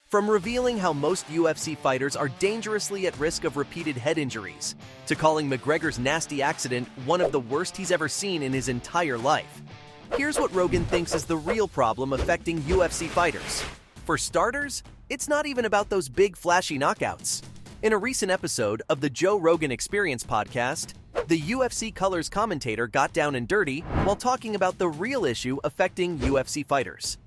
From revealing how most UFC fighters are dangerously at risk of repeated head injuries, to calling McGregor's nasty accident one of the worst he's ever seen in his entire life. Here's what Rogan thinks is the real problem affecting UFC fighters. For starters, it's not even about those big flashy knockouts. In a recent episode of the Joe Rogan Experience podcast, the UFC Colors commentator got down and dirty while talking about the real issue affecting UFC fighters.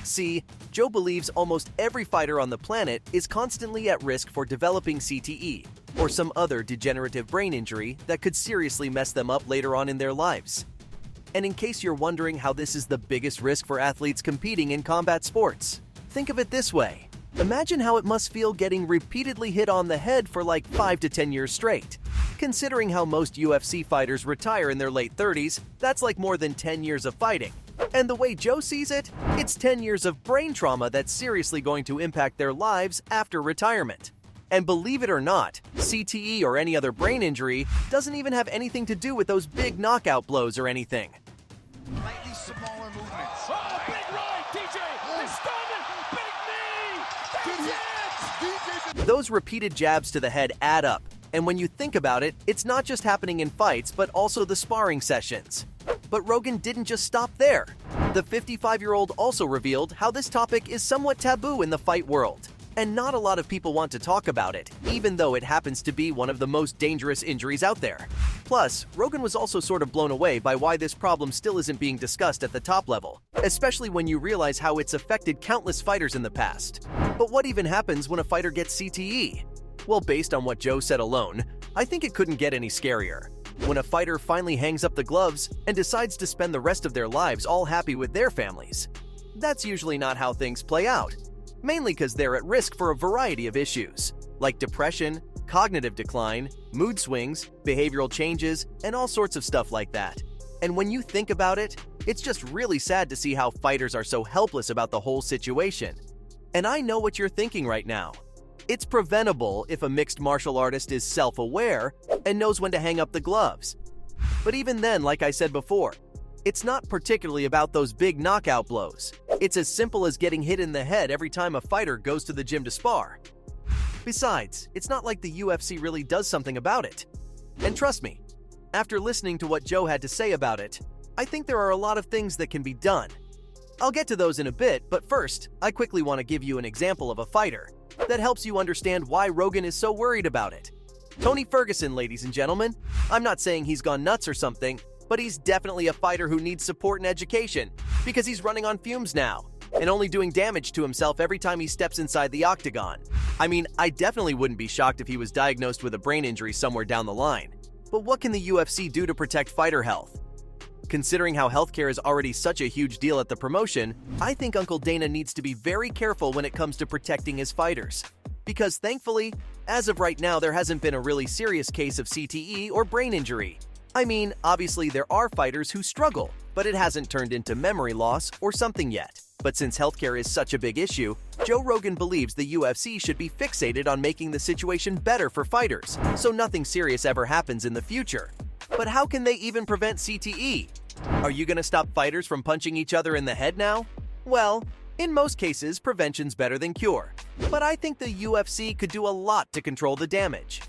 See, Joe believes almost every fighter on the planet is constantly at risk for developing CTE, or some other degenerative brain injury that could seriously mess them up later on in their lives. And in case you're wondering how this is the biggest risk for athletes competing in combat sports, think of it this way. Imagine how it must feel getting repeatedly hit on the head for like 5 to 10 years straight. Considering how most UFC fighters retire in their late 30s, that's like more than 10 years of fighting. And the way Joe sees it, it's 10 years of brain trauma that's seriously going to impact their lives after retirement. And believe it or not, CTE or any other brain injury doesn't even have anything to do with those big knockout blows or anything. Slightly smaller movements. Oh, big right, DJ! He's stunned! Big knee! That's it! Those repeated jabs to the head add up, and when you think about it, it's not just happening in fights, but also the sparring sessions. But Rogan didn't just stop there. The 55-year-old also revealed how this topic is somewhat taboo in the fight world, and not a lot of people want to talk about it, even though it happens to be one of the most dangerous injuries out there. Plus, Rogan was also sort of blown away by why this problem still isn't being discussed at the top level, especially when you realize how it's affected countless fighters in the past. But what even happens when a fighter gets CTE? Well, based on what Joe said alone, I think it couldn't get any scarier. When a fighter finally hangs up the gloves and decides to spend the rest of their lives all happy with their families. That's usually not how things play out, mainly because they're at risk for a variety of issues, like depression, cognitive decline, mood swings, behavioral changes, and all sorts of stuff like that. And when you think about it, it's just really sad to see how fighters are so helpless about the whole situation. And I know what you're thinking right now. It's preventable if a mixed martial artist is self-aware and knows when to hang up the gloves. But even then, like I said before, it's not particularly about those big knockout blows. It's as simple as getting hit in the head every time a fighter goes to the gym to spar. Besides, it's not like the UFC really does something about it. And trust me, after listening to what Joe had to say about it, I think there are a lot of things that can be done. I'll get to those in a bit, but first, I quickly want to give you an example of a fighter that helps you understand why Rogan is so worried about it. Tony Ferguson, ladies and gentlemen. I'm not saying he's gone nuts or something, but he's definitely a fighter who needs support and education because he's running on fumes now and only doing damage to himself every time he steps inside the octagon. I mean, I definitely wouldn't be shocked if he was diagnosed with a brain injury somewhere down the line. But what can the UFC do to protect fighter health? Considering how healthcare is already such a huge deal at the promotion, I think Uncle Dana needs to be very careful when it comes to protecting his fighters. Because thankfully, as of right now, there hasn't been a really serious case of CTE or brain injury. I mean, obviously there are fighters who struggle, but it hasn't turned into memory loss or something yet. But since healthcare is such a big issue, Joe Rogan believes the UFC should be fixated on making the situation better for fighters, so nothing serious ever happens in the future. But how can they even prevent CTE? Are you going to stop fighters from punching each other in the head now? Well, in most cases, prevention's better than cure. But I think the UFC could do a lot to control the damage.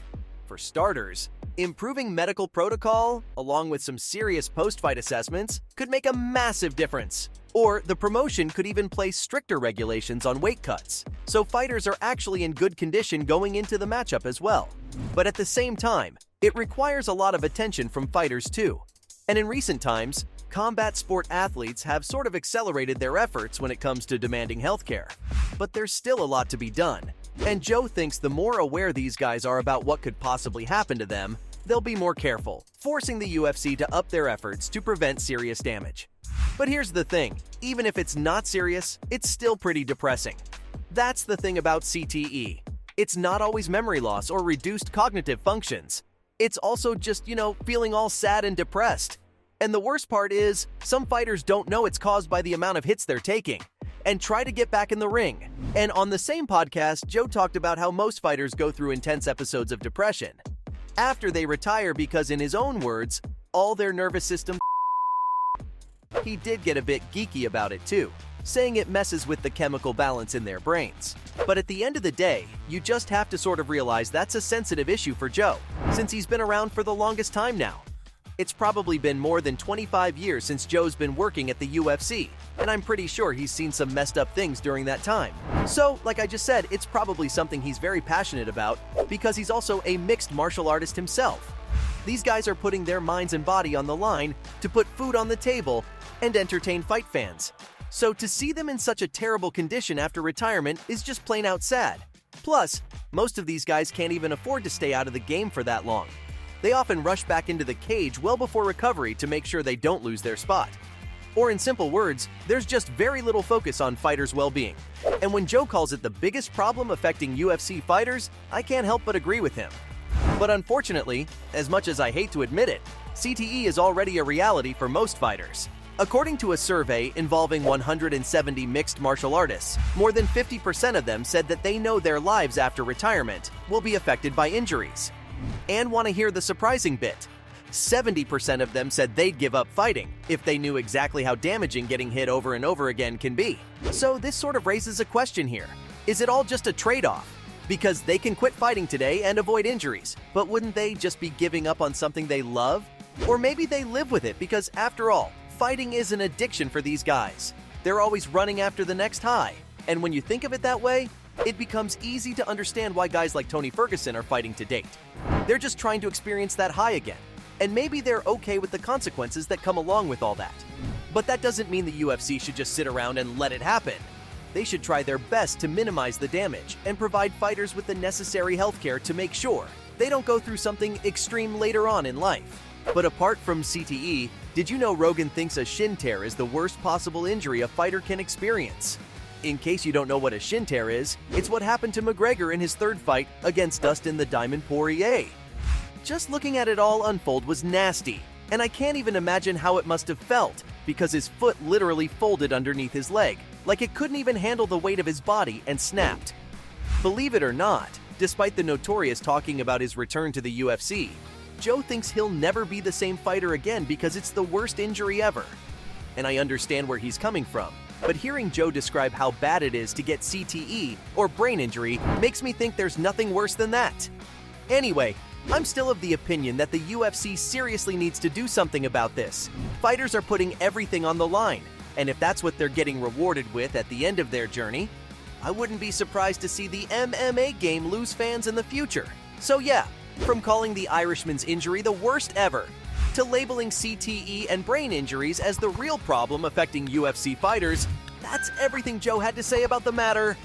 For starters, improving medical protocol, along with some serious post-fight assessments, could make a massive difference. Or the promotion could even place stricter regulations on weight cuts, so fighters are actually in good condition going into the matchup as well. But at the same time, it requires a lot of attention from fighters too. And in recent times, combat sport athletes have sort of accelerated their efforts when it comes to demanding healthcare. But there's still a lot to be done. And Joe thinks the more aware these guys are about what could possibly happen to them, they'll be more careful, forcing the UFC to up their efforts to prevent serious damage. But here's the thing, even if it's not serious, it's still pretty depressing. That's the thing about CTE. It's not always memory loss or reduced cognitive functions. It's also just, feeling all sad and depressed. And the worst part is, some fighters don't know it's caused by the amount of hits they're taking and try to get back in the ring. And on the same podcast, Joe talked about how most fighters go through intense episodes of depression after they retire because, in his own words, all their nervous system. He did get a bit geeky about it too, saying it messes with the chemical balance in their brains. But at the end of the day, you just have to sort of realize that's a sensitive issue for Joe, since he's been around for the longest time now. It's probably been more than 25 years since Joe's been working at the UFC, and I'm pretty sure he's seen some messed up things during that time. So, like I just said, it's probably something he's very passionate about because he's also a mixed martial artist himself. These guys are putting their minds and body on the line to put food on the table and entertain fight fans. So to see them in such a terrible condition after retirement is just plain out sad. Plus, most of these guys can't even afford to stay out of the game for that long. They often rush back into the cage well before recovery to make sure they don't lose their spot. Or in simple words, there's just very little focus on fighters' well-being. And when Joe calls it the biggest problem affecting UFC fighters, I can't help but agree with him. But unfortunately, as much as I hate to admit it, CTE is already a reality for most fighters. According to a survey involving 170 mixed martial artists, more than 50% of them said that they know their lives after retirement will be affected by injuries. And want to hear the surprising bit? 70% of them said they'd give up fighting if they knew exactly how damaging getting hit over and over again can be. So this sort of raises a question here. Is it all just a trade-off? Because they can quit fighting today and avoid injuries, but wouldn't they just be giving up on something they love? Or maybe they live with it because, after all, fighting is an addiction for these guys. They're always running after the next high. And when you think of it that way, it becomes easy to understand why guys like Tony Ferguson are fighting to date. They're just trying to experience that high again. And maybe they're okay with the consequences that come along with all that. But that doesn't mean the UFC should just sit around and let it happen. They should try their best to minimize the damage and provide fighters with the necessary healthcare to make sure they don't go through something extreme later on in life. But apart from CTE, did you know Rogan thinks a shin tear is the worst possible injury a fighter can experience? In case you don't know what a shin tear is, it's what happened to McGregor in his third fight against Dustin the Diamond Poirier. Just looking at it all unfold was nasty, and I can't even imagine how it must have felt because his foot literally folded underneath his leg, like it couldn't even handle the weight of his body and snapped. Believe it or not, despite the notorious talking about his return to the UFC, Joe thinks he'll never be the same fighter again because it's the worst injury ever. And I understand where he's coming from, but hearing Joe describe how bad it is to get CTE or brain injury makes me think there's nothing worse than that. Anyway, I'm still of the opinion that the UFC seriously needs to do something about this. Fighters are putting everything on the line, and if that's what they're getting rewarded with at the end of their journey, I wouldn't be surprised to see the MMA game lose fans in the future. So yeah, from calling the Irishman's injury the worst ever, to labeling CTE and brain injuries as the real problem affecting UFC fighters, that's everything Joe had to say about the matter.